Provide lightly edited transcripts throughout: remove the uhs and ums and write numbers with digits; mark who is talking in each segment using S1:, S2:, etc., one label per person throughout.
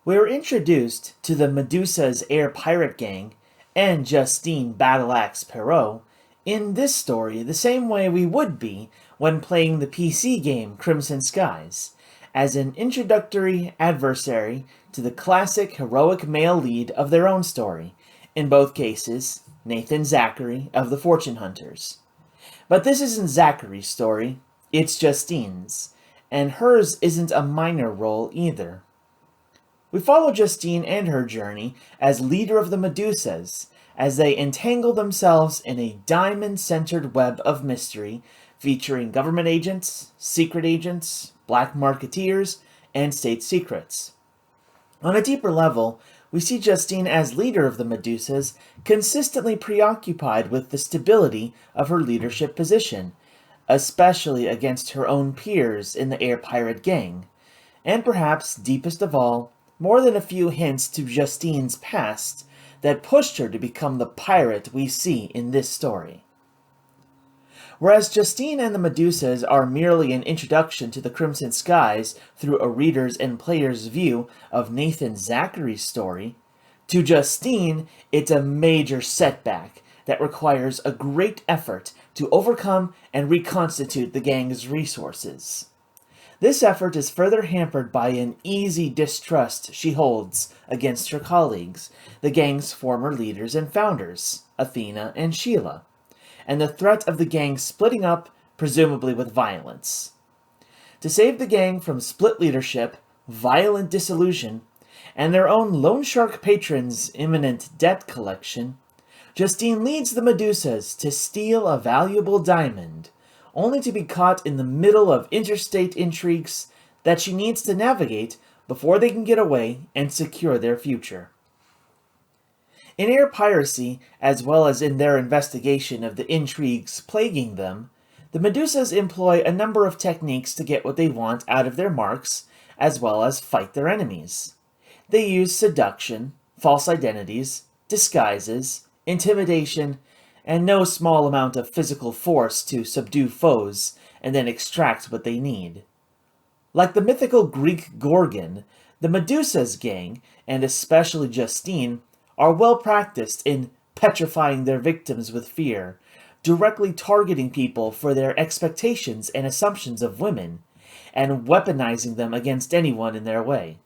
S1: We're introduced to the Medusa's air pirate gang and Justine Battleaxe Perot in this story the same way we would be when playing the PC game Crimson Skies, as an introductory adversary to the classic heroic male lead of their own story, in both cases, Nathan Zachary of the Fortune Hunters. But this isn't Zachary's story, it's Justine's, and hers isn't a minor role either. We follow Justine and her journey as leader of the Medusas as they entangle themselves in a diamond-centered web of mystery featuring government agents, secret agents, black marketeers, and state secrets. On a deeper level, we see Justine as leader of the Medusas consistently preoccupied with the stability of her leadership position, especially against her own peers in the air pirate gang, and perhaps deepest of all, more than a few hints to Justine's past that pushed her to become the pirate we see in this story. Whereas Justine and the Medusas are merely an introduction to the Crimson Skies through a reader's and player's view of Nathan Zachary's story, to Justine, it's a major setback that requires a great effort to overcome and reconstitute the gang's resources. This effort is further hampered by an easy distrust she holds against her colleagues, the gang's former leaders and founders, Athena and Sheila, and the threat of the gang splitting up, presumably with violence. To save the gang from split leadership, violent dissolution, and their own loan shark patron's imminent debt collection, Justine leads the Medusas to steal a valuable diamond, only to be caught in the middle of interstate intrigues that she needs to navigate before they can get away and secure their future. In air piracy, as well as in their investigation of the intrigues plaguing them, the Medusas employ a number of techniques to get what they want out of their marks, as well as fight their enemies. They use seduction, false identities, disguises, intimidation, and no small amount of physical force to subdue foes and then extract what they need. Like the mythical Greek Gorgon, the Medusa's gang, and especially Justine, are well practiced in petrifying their victims with fear, directly targeting people for their expectations and assumptions of women, and weaponizing them against anyone in their way.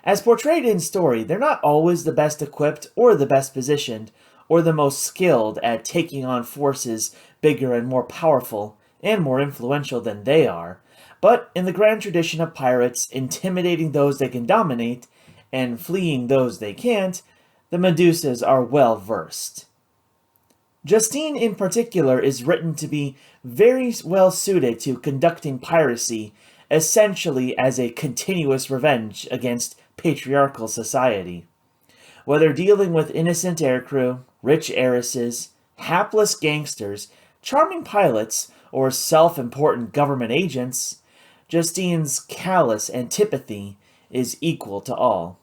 S1: As portrayed in story, they're not always the best equipped or the best positioned, or the most skilled at taking on forces bigger and more powerful and more influential than they are, but in the grand tradition of pirates intimidating those they can dominate and fleeing those they can't, the Medusas are well versed. Justine in particular is written to be very well suited to conducting piracy essentially as a continuous revenge against patriarchal society. Whether dealing with innocent aircrew, rich heiresses, hapless gangsters, charming pilots, or self-important government agents, Justine's callous antipathy is equal to all.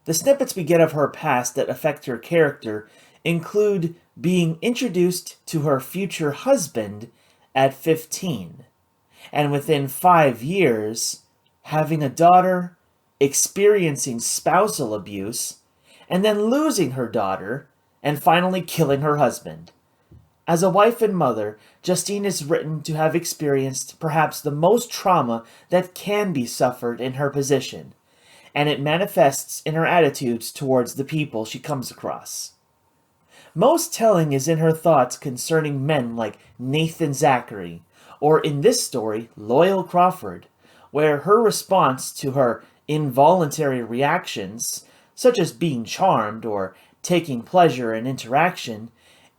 S1: The snippets we get of her past that affect her character include being introduced to her future husband at 15, and within 5 years, having a daughter, experiencing spousal abuse, and then losing her daughter, and finally killing her husband. As a wife and mother, Justine is written to have experienced perhaps the most trauma that can be suffered in her position, and it manifests in her attitudes towards the people she comes across. Most telling is in her thoughts concerning men like Nathan Zachary, or in this story, Loyal Crawford, where her response to her involuntary reactions, such as being charmed or taking pleasure in interaction,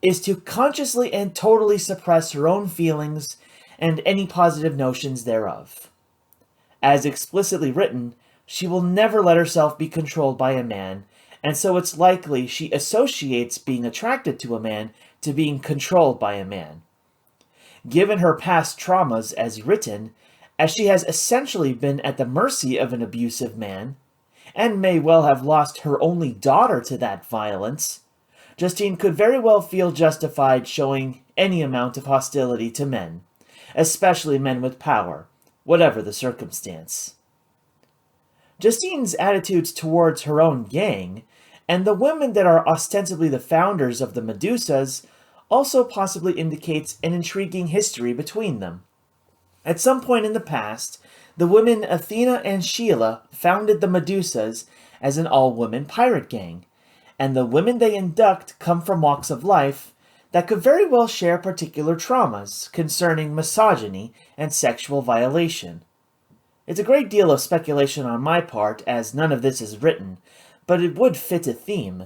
S1: is to consciously and totally suppress her own feelings and any positive notions thereof. As explicitly written, she will never let herself be controlled by a man, and so it's likely she associates being attracted to a man to being controlled by a man. Given her past traumas as written, as she has essentially been at the mercy of an abusive man, and may well have lost her only daughter to that violence, Justine could very well feel justified showing any amount of hostility to men, especially men with power, whatever the circumstance. Justine's attitudes towards her own gang, and the women that are ostensibly the founders of the Medusas, also possibly indicates an intriguing history between them. At some point in the past, the women Athena and Sheila founded the Medusas as an all-women pirate gang, and the women they induct come from walks of life that could very well share particular traumas concerning misogyny and sexual violation. It's a great deal of speculation on my part, as none of this is written, but it would fit a theme.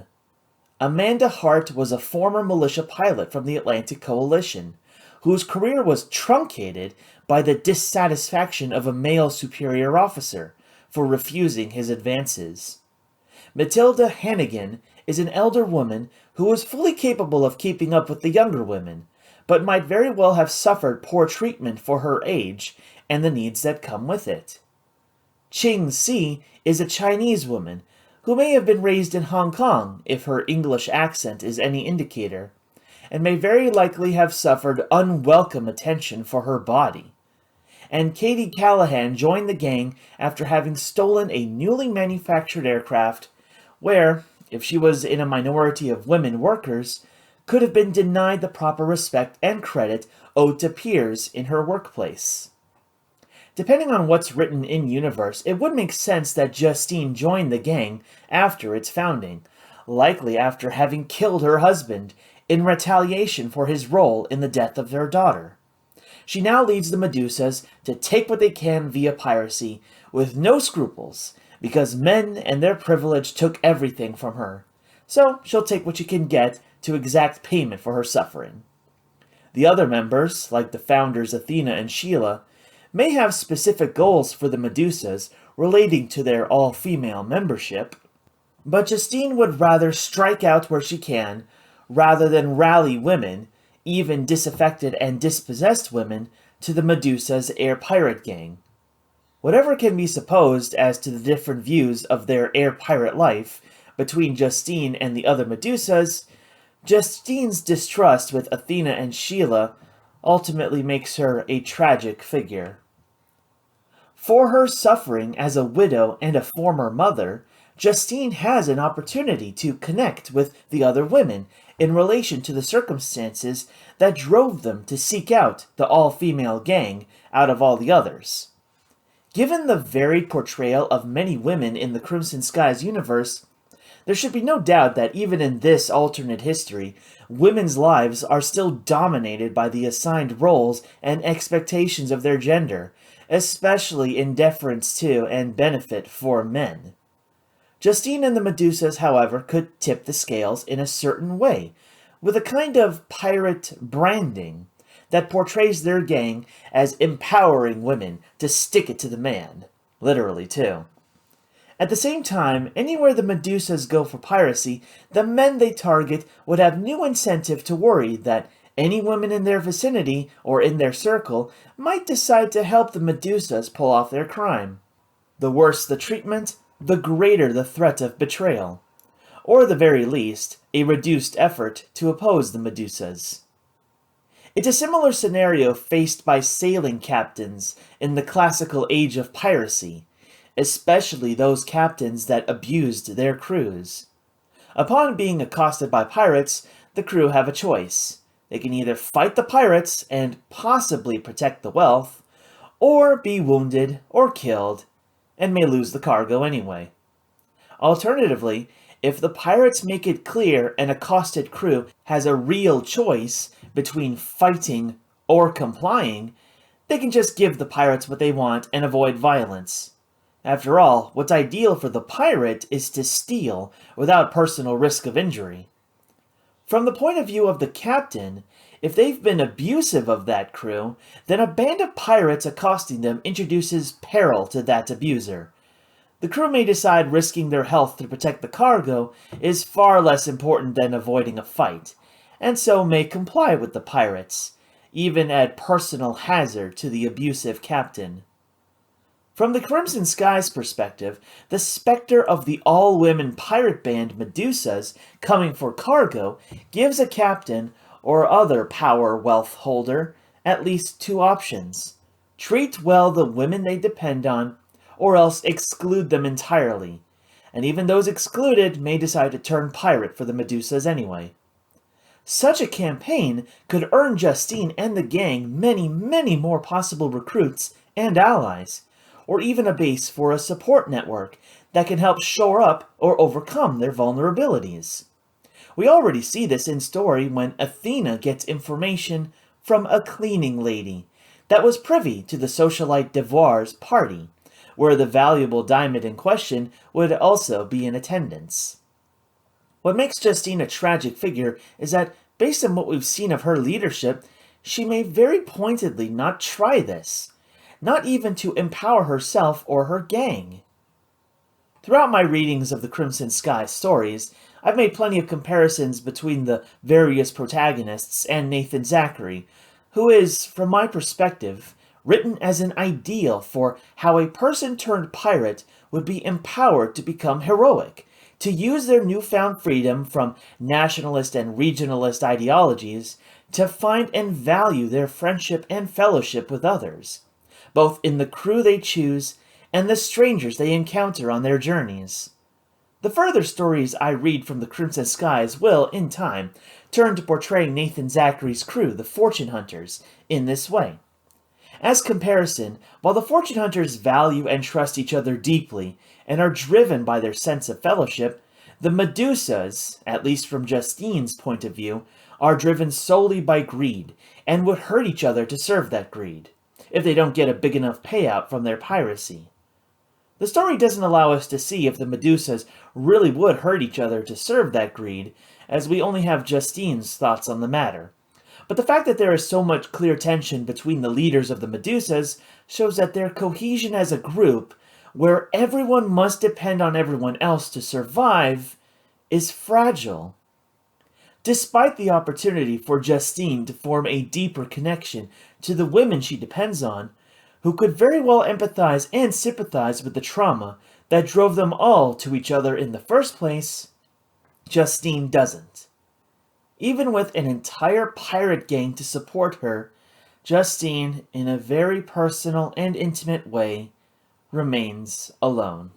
S1: Amanda Hart was a former militia pilot from the Atlantic Coalition, whose career was truncated by the dissatisfaction of a male superior officer for refusing his advances. Matilda Hannigan is an elder woman who was fully capable of keeping up with the younger women, but might very well have suffered poor treatment for her age and the needs that come with it. Ching Si is a Chinese woman who may have been raised in Hong Kong if her English accent is any indicator, and may very likely have suffered unwelcome attention for her body. And Katie Callahan joined the gang after having stolen a newly manufactured aircraft where, if she was in a minority of women workers, could have been denied the proper respect and credit owed to peers in her workplace. Depending on what's written in-universe, it would make sense that Justine joined the gang after its founding, likely after having killed her husband in retaliation for his role in the death of their daughter. She now leads the Medusas to take what they can via piracy, with no scruples, because men and their privilege took everything from her. So she'll take what she can get to exact payment for her suffering. The other members, like the founders Athena and Sheila, may have specific goals for the Medusas relating to their all-female membership, but Justine would rather strike out where she can, rather than rally women, even disaffected and dispossessed women, to the Medusa's air pirate gang. Whatever can be supposed as to the different views of their air pirate life between Justine and the other Medusas, Justine's distrust with Athena and Sheila ultimately makes her a tragic figure. For her suffering as a widow and a former mother, Justine has an opportunity to connect with the other women in relation to the circumstances that drove them to seek out the all-female gang out of all the others. Given the varied portrayal of many women in the Crimson Skies universe, there should be no doubt that even in this alternate history, women's lives are still dominated by the assigned roles and expectations of their gender, especially in deference to and benefit for men. Justine and the Medusas, however, could tip the scales in a certain way, with a kind of pirate branding that portrays their gang as empowering women to stick it to the man. Literally, too. At the same time, anywhere the Medusas go for piracy, the men they target would have new incentive to worry that any women in their vicinity or in their circle might decide to help the Medusas pull off their crime. The worse the treatment, the greater the threat of betrayal, or the very least, a reduced effort to oppose the Medusas. It's a similar scenario faced by sailing captains in the classical age of piracy, especially those captains that abused their crews. Upon being accosted by pirates, the crew have a choice. They can either fight the pirates and possibly protect the wealth, or be wounded or killed, and may lose the cargo anyway. Alternatively, if the pirates make it clear an accosted crew has a real choice between fighting or complying, they can just give the pirates what they want and avoid violence. After all, what's ideal for the pirate is to steal without personal risk of injury. From the point of view of the captain, if they've been abusive of that crew, then a band of pirates accosting them introduces peril to that abuser. The crew may decide risking their health to protect the cargo is far less important than avoiding a fight, and so may comply with the pirates, even at personal hazard to the abusive captain. From the Crimson Skies perspective, the specter of the all-women pirate band Medusas coming for cargo gives a captain or other power wealth holder at least two options. Treat well the women they depend on, or else exclude them entirely, and even those excluded may decide to turn pirate for the Medusas anyway. Such a campaign could earn Justine and the gang many, many more possible recruits and allies, or even a base for a support network that can help shore up or overcome their vulnerabilities. We already see this in story when Athena gets information from a cleaning lady that was privy to the socialite Devoir's party, where the valuable diamond in question would also be in attendance. What makes Justine a tragic figure is that, based on what we've seen of her leadership, she may very pointedly not try this, not even to empower herself or her gang. Throughout my readings of the Crimson Sky stories, I've made plenty of comparisons between the various protagonists and Nathan Zachary, who is, from my perspective, written as an ideal for how a person turned pirate would be empowered to become heroic, to use their newfound freedom from nationalist and regionalist ideologies to find and value their friendship and fellowship with others, both in the crew they choose and the strangers they encounter on their journeys. The further stories I read from the Crimson Skies will, in time, turn to portraying Nathan Zachary's crew, the Fortune Hunters, in this way. As comparison, while the Fortune Hunters value and trust each other deeply and are driven by their sense of fellowship, the Medusas, at least from Justine's point of view, are driven solely by greed and would hurt each other to serve that greed, if they don't get a big enough payout from their piracy. The story doesn't allow us to see if the Medusas really would hurt each other to serve that greed, as we only have Justine's thoughts on the matter. But the fact that there is so much clear tension between the leaders of the Medusas shows that their cohesion as a group, where everyone must depend on everyone else to survive, is fragile. Despite the opportunity for Justine to form a deeper connection to the women she depends on, who could very well empathize and sympathize with the trauma that drove them all to each other in the first place, Justine doesn't. Even with an entire pirate gang to support her, Justine, in a very personal and intimate way, remains alone.